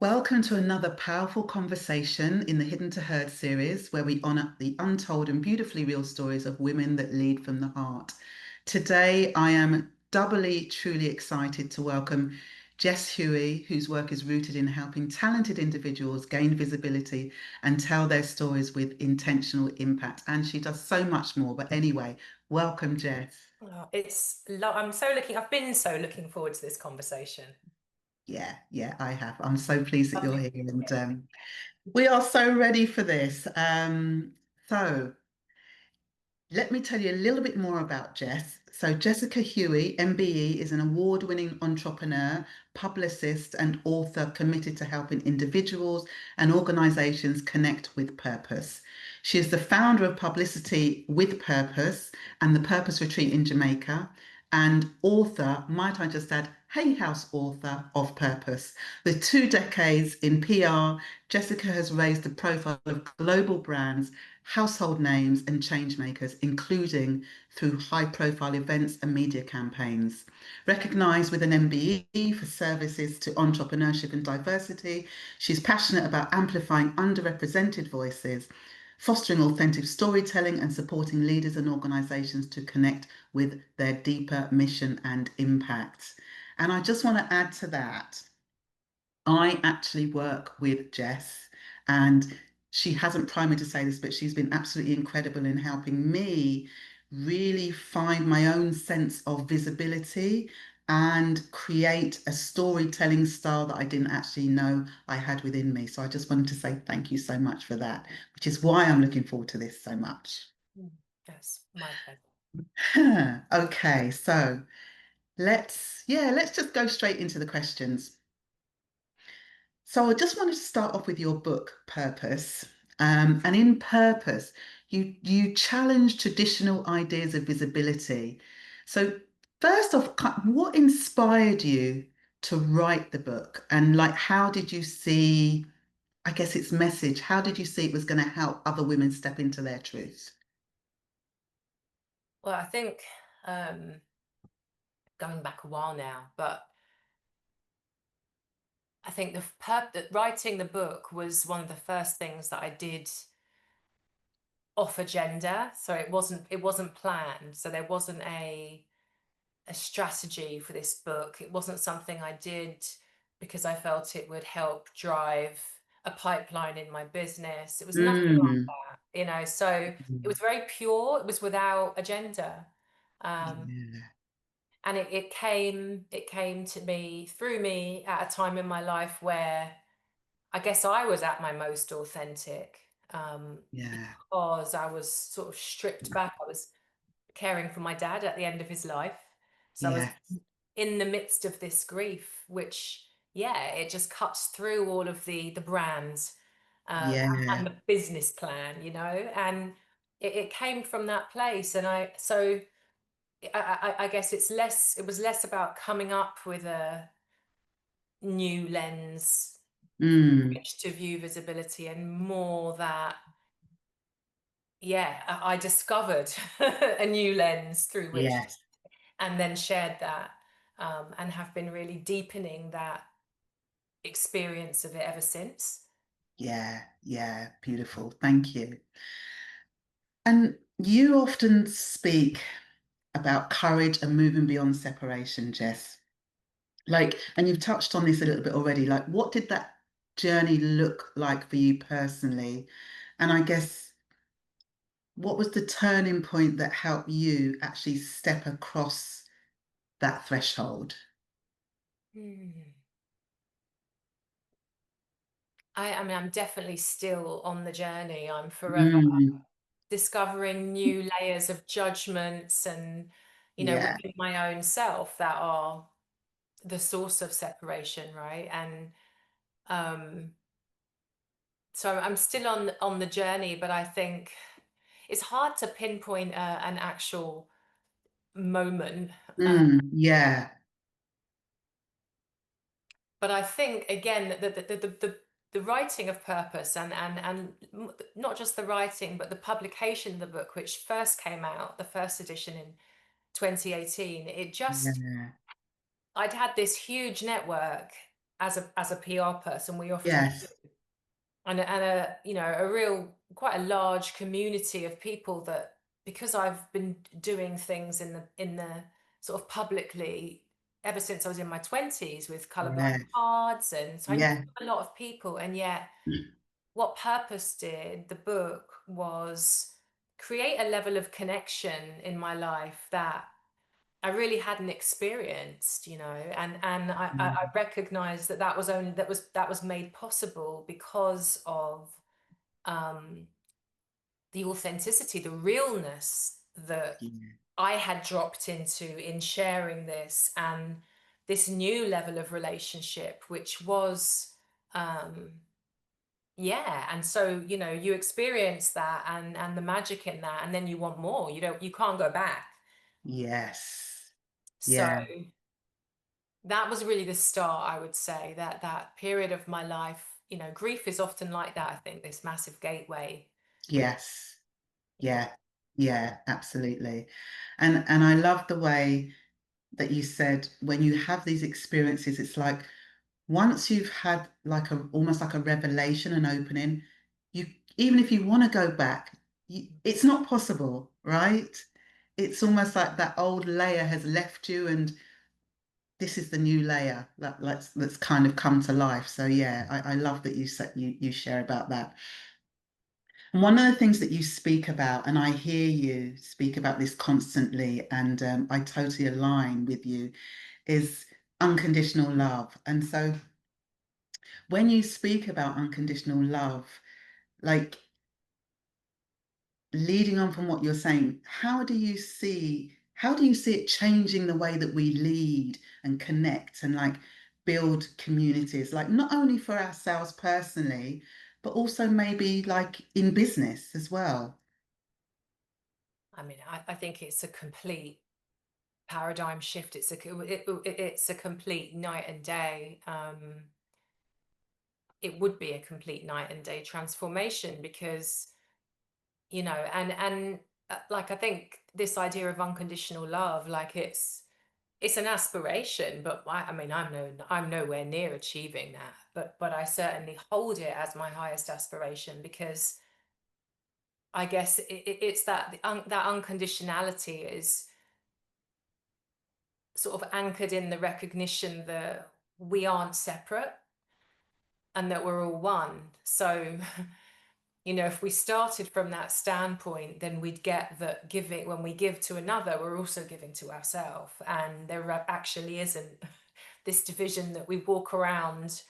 Welcome to another powerful conversation in the Hidden to Heard series, where we honour the untold and beautifully real stories of women that lead from the heart. Today, I am doubly truly excited to welcome Jess Huie, whose work is rooted in helping talented individuals gain visibility and tell their stories with intentional impact. And she does so much more. But anyway, welcome, Jess. Oh, I've been so looking forward to this conversation. Yeah, I have. I'm so pleased that you're Lovely. here, and we are so ready for this. So let me tell you a little bit more about Jess. So Jessica Huie, MBE, is an award-winning entrepreneur, publicist, and author committed to helping individuals and organizations connect with purpose. She is the founder of Publicity with Purpose and the Purpose Retreat in Jamaica, and author, might I just add, Hay House author of Purpose. With 2 decades in PR, Jessica has raised the profile of global brands, household names, and changemakers, including through high-profile events and media campaigns. Recognised with an MBE for services to entrepreneurship and diversity, she's passionate about amplifying underrepresented voices, fostering authentic storytelling, and supporting leaders and organisations to connect with their deeper mission and impact. And I just want to add to that, I actually work with Jess, and she hasn't primed me to say this, but she's been absolutely incredible in helping me really find my own sense of visibility and create a storytelling style that I didn't actually know I had within me. So I just wanted to say thank you so much for that, which is why I'm looking forward to this so much. Mm, That's my pleasure. Okay, so let's just go straight into the questions. So I just wanted to start off with your book, Purpose. And in Purpose, you challenge traditional ideas of visibility. So first off, what inspired you to write the book? And like, how did you see, I guess, its message? How did you see it was going to help other women step into their truth? Well, I think um, going back a while now, but I think that writing the book was one of the first things that I did off agenda. So it wasn't planned. So there wasn't a strategy for this book. It wasn't something I did because I felt it would help drive a pipeline in my business. It was nothing like Mm, that. So it was very pure. It was without agenda. Um, yeah, and it came to me through me at a time in my life where I guess I was at my most authentic, yeah, because I was sort of stripped back. I was caring for my dad at the end of his life. So I was yeah, in the midst of this grief, which, yeah, it just cuts through all of the brands, and yeah, the business plan, and it came from that place. And I guess it was less about coming up with a new lens mm, which to view visibility, and more that, yeah, I discovered a new lens through which, yes. and then shared that, and have been really deepening that experience of it ever since. Yeah, beautiful. Thank you. And you often speak about courage and moving beyond separation, Jess. Like, and you've touched on this a little bit already. Like, what did that journey look like for you personally? And I guess, what was the turning point that helped you actually step across that threshold? Hmm. I mean, I'm definitely still on the journey. I'm forever Mm, discovering new layers of judgments and, yeah, within my own self that are the source of separation, right? And um, so I'm still on the journey, but I think it's hard to pinpoint an actual moment. yeah, But I think again that the writing of purpose, and not just the writing, but the publication of the book, which first came out, the first edition in 2018, yeah, I'd had this huge network, as a PR person, we often do. Yes. And a you know, a real quite a large community of people that, because I've been doing things in the sort of publicly ever since I was in my 20s with colorblind Yes. cards, and so I knew Yeah. a lot of people. And yet what Purpose did, the book, was create a level of connection in my life that I really hadn't experienced, you know, and I recognized that that was made possible because of um, the authenticity, the realness that Yeah. I had dropped into in sharing this, and this new level of relationship, which was yeah. And so, you know, you experience that and the magic in that, and then you want more. You can't go back. Yes. So Yeah. that was really the start, I would say, that period of my life. You know, grief is often like that, I think, this massive gateway. Yes. Yeah. Yeah. Yeah, absolutely. And I love the way that you said when you have these experiences, it's like once you've had like a almost like a revelation, an opening, you even if you want to go back, it's not possible, right? It's almost like that old layer has left you, and this is the new layer that's kind of come to life. So yeah, I love that you share about that. And one of the things that you speak about, and I hear you speak about this constantly, and I totally align with you, is unconditional love. And so when you speak about unconditional love, like leading on from what you're saying, how do you see it changing the way that we lead and connect and like build communities, like not only for ourselves personally, but also maybe like in business as well? I mean, I think it's a complete paradigm shift. It's a complete night and day. It would be a complete night and day transformation because, you know, and like, I think this idea of unconditional love, like it's an aspiration, but I mean, I'm nowhere near achieving that, but I certainly hold it as my highest aspiration, because I guess it's that unconditionality is sort of anchored in the recognition that we aren't separate and that we're all one. So, you know, if we started from that standpoint, then we'd get that giving, when we give to another, we're also giving to ourselves. And there actually isn't this division that we walk around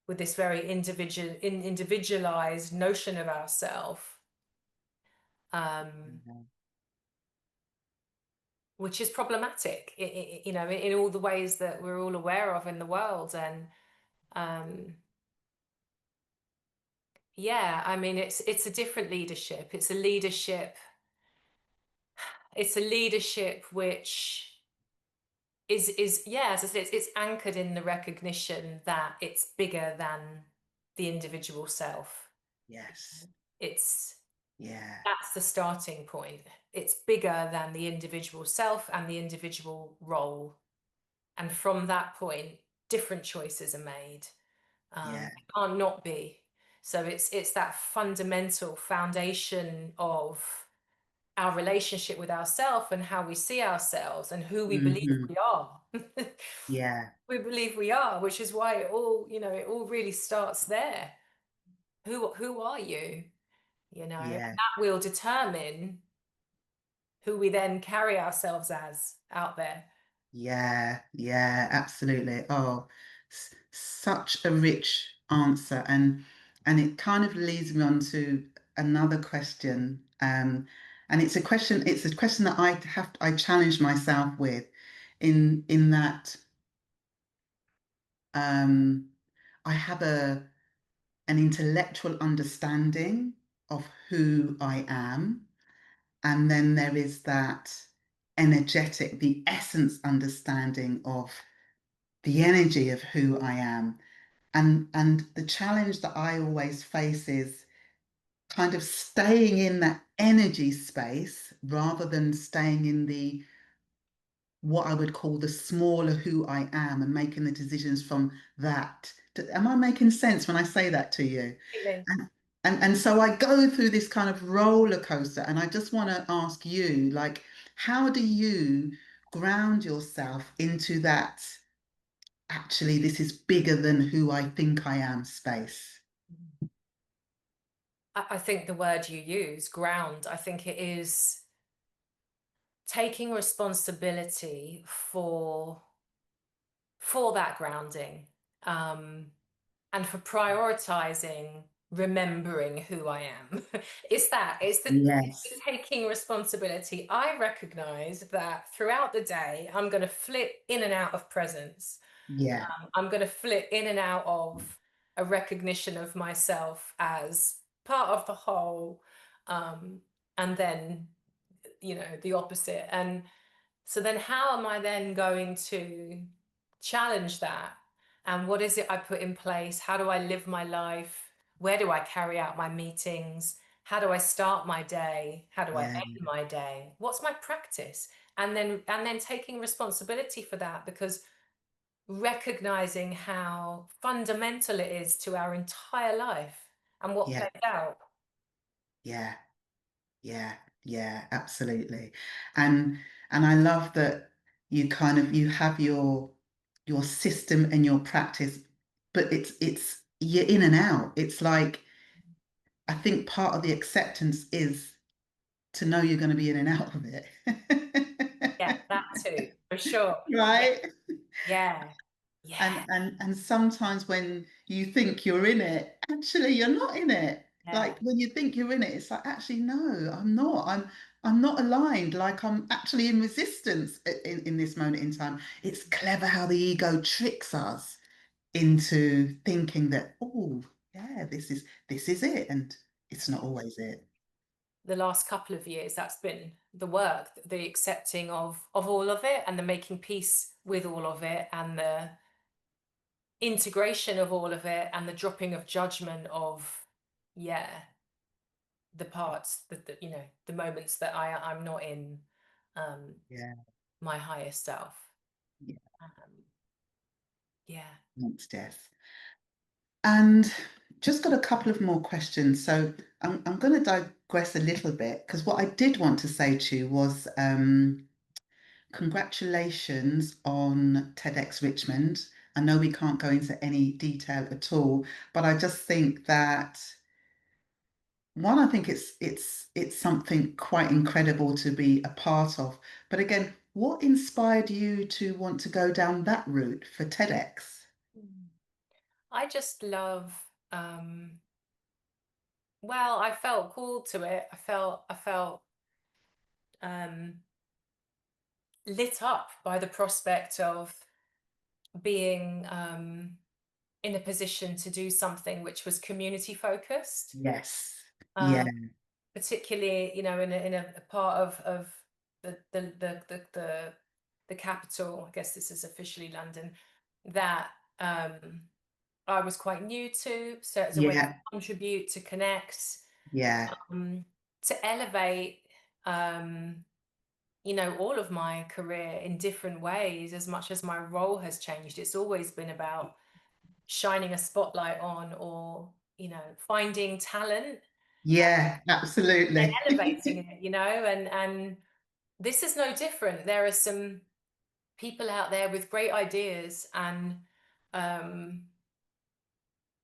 with, this very individualized notion of ourselves, Yeah. which is problematic, you know, in all the ways that we're all aware of in the world. And um, yeah, I mean, it's a different leadership. It's a leadership which is yeah, as I said, it's anchored in the recognition that it's bigger than the individual self. Yes. It's Yeah. That's the starting point. It's bigger than the individual self and the individual role. And from that point, different choices are made. Yeah. It can't not be. So it's that fundamental foundation of our relationship with ourselves and how we see ourselves and who we believe Hmm. we are. Yeah. We believe we are, which is why it all, you know, it all really starts there. Who are you? You know, and Yeah. that will determine who we then carry ourselves as out there. Yeah, yeah, absolutely. Oh, such a rich answer, and it kind of leads me on to another question. And it's a question that I challenge myself with, in that um, I have an intellectual understanding of who I am, and then there is that energetic, the essence understanding of the energy of who I am. And the challenge that I always face is kind of staying in that energy space rather than staying in the what I would call the smaller who I am and making the decisions from that. Am I making sense when I say that to you? Completely. And and so I go through this kind of roller coaster, and I just want to ask you, like, how do you ground yourself into that, actually, this is bigger than who I think I am space? I think the word you use, ground, I think it is taking responsibility for that grounding, um, and for prioritizing remembering who I am. It's the Yes. taking responsibility. I recognize that throughout the day, I'm going to flip in and out of presence. Yeah. I'm going to flip in and out of a recognition of myself as part of the whole, um, and then, the opposite. And so then how am I then going to challenge that? And what is it I put in place? How do I live my life? Where do I carry out my meetings? How do I start my day? How do I Yeah. end my day? What's my practice? And then taking responsibility for that, because recognizing how fundamental it is to our entire life and what Yeah. plays out. Yeah. Yeah, yeah, absolutely. And and I love that you have your system and your practice, but it's you're in and out. It's like, I think part of the acceptance is to know you're going to be in and out of it. Yeah, that too, for sure. Yeah, Right? yeah, yeah, And sometimes when you think you're in it, actually you're not in it. yeah. Like when you think you're in it, it's like, actually no, I'm not. I'm not aligned. Like I'm actually in resistance in this moment in time. It's clever how the ego tricks us into thinking that, oh yeah, this is it, and it's not always it. The last couple of years, that's been the work, the accepting of all of it, and the making peace with all of it, and the integration of all of it, and the dropping of judgment of, yeah, the parts the moments that I'm not in, um Yeah, my higher self. yeah, um yeah. thanks, Jess. And just got a couple of more questions. So I'm going to digress a little bit, because what I did want to say to you was congratulations on TEDx Richmond. I know we can't go into any detail at all, but I just think that, one, I think it's something quite incredible to be a part of. But again, what inspired you to want to go down that route for TEDx? Mm. I just love, um well, I felt called to it. I felt um lit up by the prospect of being, in a position to do something which was community focused, Yes. Yeah. um, particularly, in a part of the capital. I guess this is officially London, that, um, I was quite new to. So it's a way to Yeah. contribute, to connect, Yeah. um, to elevate. Um, all of my career in different ways. As much as my role has changed, it's always been about shining a spotlight on, or finding talent Yeah, and absolutely. elevating it, and this is no different. There are some people out there with great ideas, and um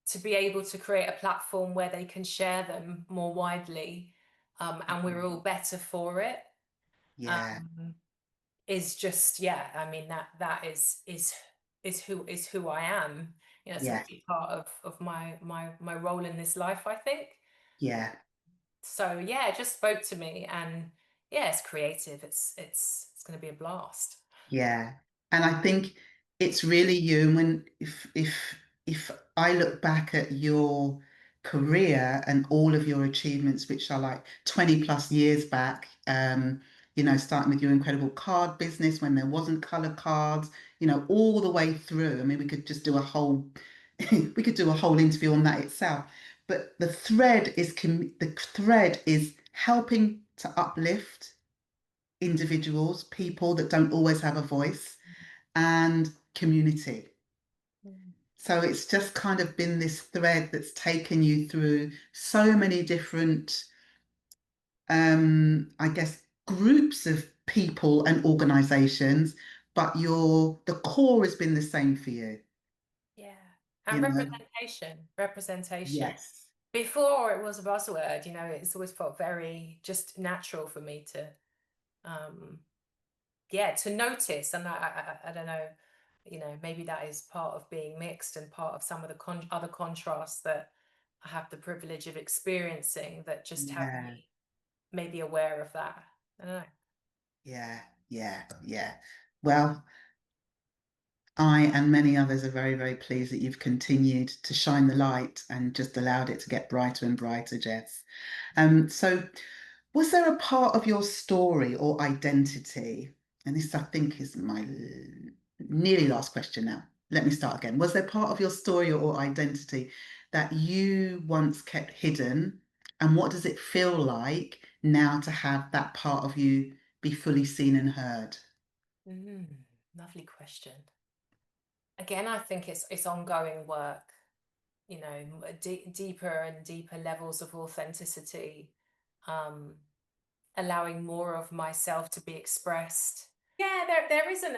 to be able to create a platform where they can share them more widely, and we're all better for it, Yeah, um is just, yeah, I mean, that is who I am. It's a yeah, big part of my role in this life, I think. yeah. So yeah, it just spoke to me, and yeah, it's creative. It's going to be a blast. Yeah. And I think it's really you. And when if I look back at your career and all of your achievements, which are like 20 plus years back, starting with your incredible card business when there wasn't color cards, all the way through. I mean, we could just do a whole we could do a whole interview on that itself. But the thread is helping to uplift individuals, people that don't always have a voice, and community. Mm. So it's just kind of been this thread that's taken you through so many different, I guess, groups of people and organizations, but the core has been the same for you, Yeah. you And know? representation. Yes. Before it was a buzzword, it's always felt very just natural for me to, um, yeah, to notice. And I don't know, maybe that is part of being mixed and part of some of the other contrasts that I have the privilege of experiencing that just have Yeah. me maybe aware of that. I don't know. Yeah. Yeah. Yeah. Well, I and many others are very, very pleased that you've continued to shine the light and just allowed it to get brighter and brighter, Jess. So was there a part of your story or identity? And this, I think, is my nearly last question now. Let me start again. Was there part of your story or identity that you once kept hidden? And what does it feel like now to have that part of you be fully seen and heard? Mm, lovely question. Again, I think it's ongoing work, deeper and deeper levels of authenticity, um, allowing more of myself to be expressed. Yeah, there isn't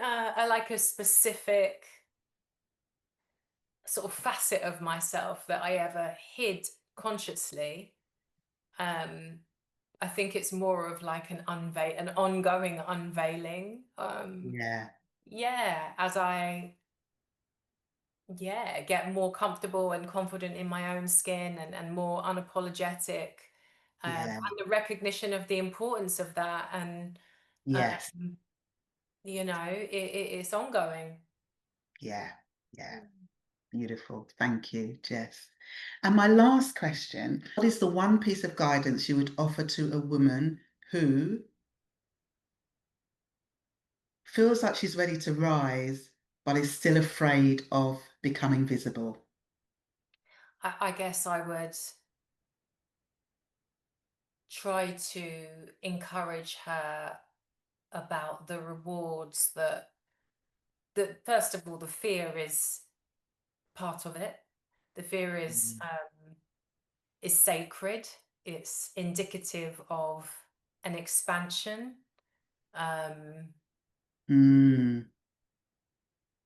like a specific sort of facet of myself that I ever hid consciously. Um, I think it's more of like an ongoing unveiling. Yeah, Yeah, as I get more comfortable and confident in my own skin and more unapologetic, yeah, and the recognition of the importance of that. And yes, um, it's ongoing. yeah, yeah. Mm. Beautiful. Thank you, Jess. And my last question, what is the one piece of guidance you would offer to a woman who feels like she's ready to rise, but is still afraid of becoming visible? I guess I would try to encourage her about the rewards that first of all, the fear is part of it. The fear Mm. is sacred. It's indicative of an expansion. Um, Mm,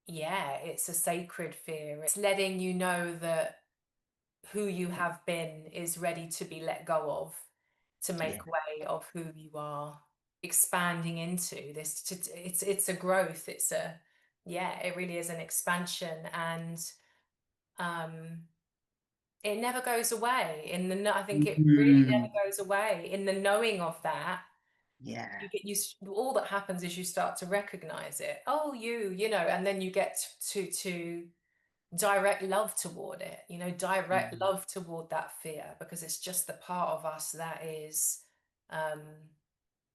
yeah, it's a sacred fear. It's letting you know that who you have been is ready to be let go of, to yeah. make way of who you are expanding into. It's a growth. It really is an expansion. And um it never goes away. I think it really Mm, never goes away. In the knowing of that, yeah. all that happens is you start to recognize it. Oh, and then you get to direct love toward it, direct Mm, love toward that fear, because it's just the part of us um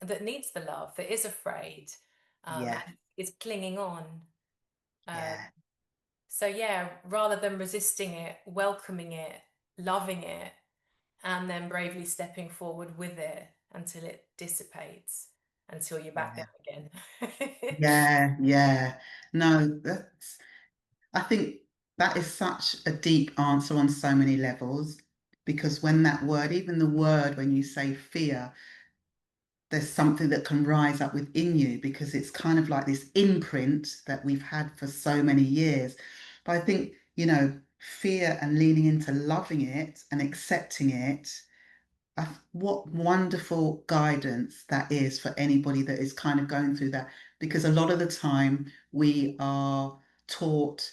that needs the love, that is afraid, yeah. and is clinging on. Um, Yeah. so yeah, rather than resisting it, welcoming it, loving it, and then bravely stepping forward with it until it dissipates, until you're back Yeah. there again. Yeah. Yeah. No, I think that is such a deep answer on so many levels because when that word, even the word, when you say fear, there's something that can rise up within you because it's kind of like this imprint that we've had for so many years. But I think, fear and leaning into loving it and accepting it, what wonderful guidance that is for anybody that is kind of going through that. Because a lot of the time we are taught,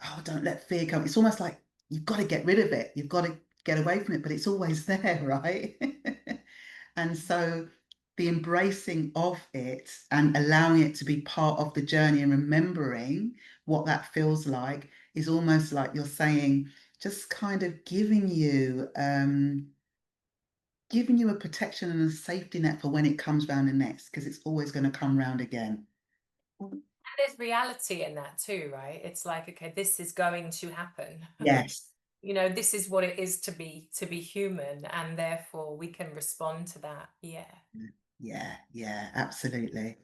oh, don't let fear come. It's almost like you've got to get rid of it. You've got to get away from it, but it's always there, right? And so the embracing of it and allowing it to be part of the journey and remembering what that feels like is almost like you're saying, just kind of giving you a protection and a safety net for when it comes round the next, because it's always going to come round again. There's reality in that too, right? It's like, okay, this is going to happen. Yes. This is what it is to be human, and therefore we can respond to that. Yeah. Yeah, yeah, absolutely.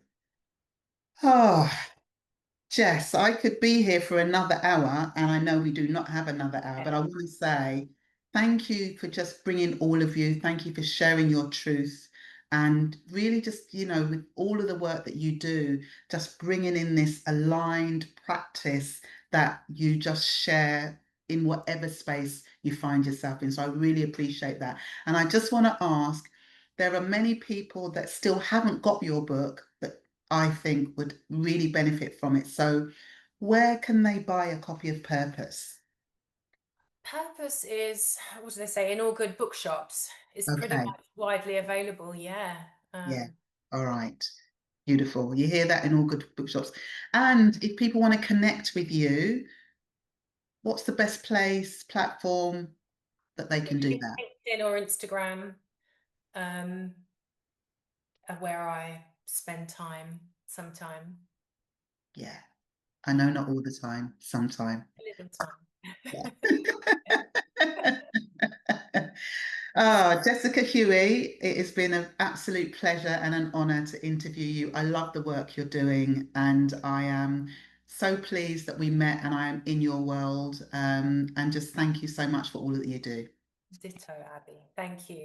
Oh, Jess, I could be here for another hour, and I know we do not have another hour, but I want to say thank you for just bringing all of you. Thank you for sharing your truth and really just, with all of the work that you do, just bringing in this aligned practice that you just share in whatever space you find yourself in. So I really appreciate that. And I just want to ask, there are many people that still haven't got your book, but I think would really benefit from it. So, where can they buy a copy of Purpose? Purpose is, what do they say, in all good bookshops. It's pretty Okay, much widely available, yeah. yeah, all right, beautiful. You hear that in all good bookshops. And if people want to connect with you, what's the best platform that they can do that? LinkedIn or Instagram, um, are where I spend some time. Yeah, I know not all the time, sometime. A little time. Yeah. Jessica Huie, it has been an absolute pleasure and an honor to interview you. I love the work you're doing, and I am so pleased that we met and I am in your world. And just thank you so much for all that you do. Ditto, Abby. Thank you.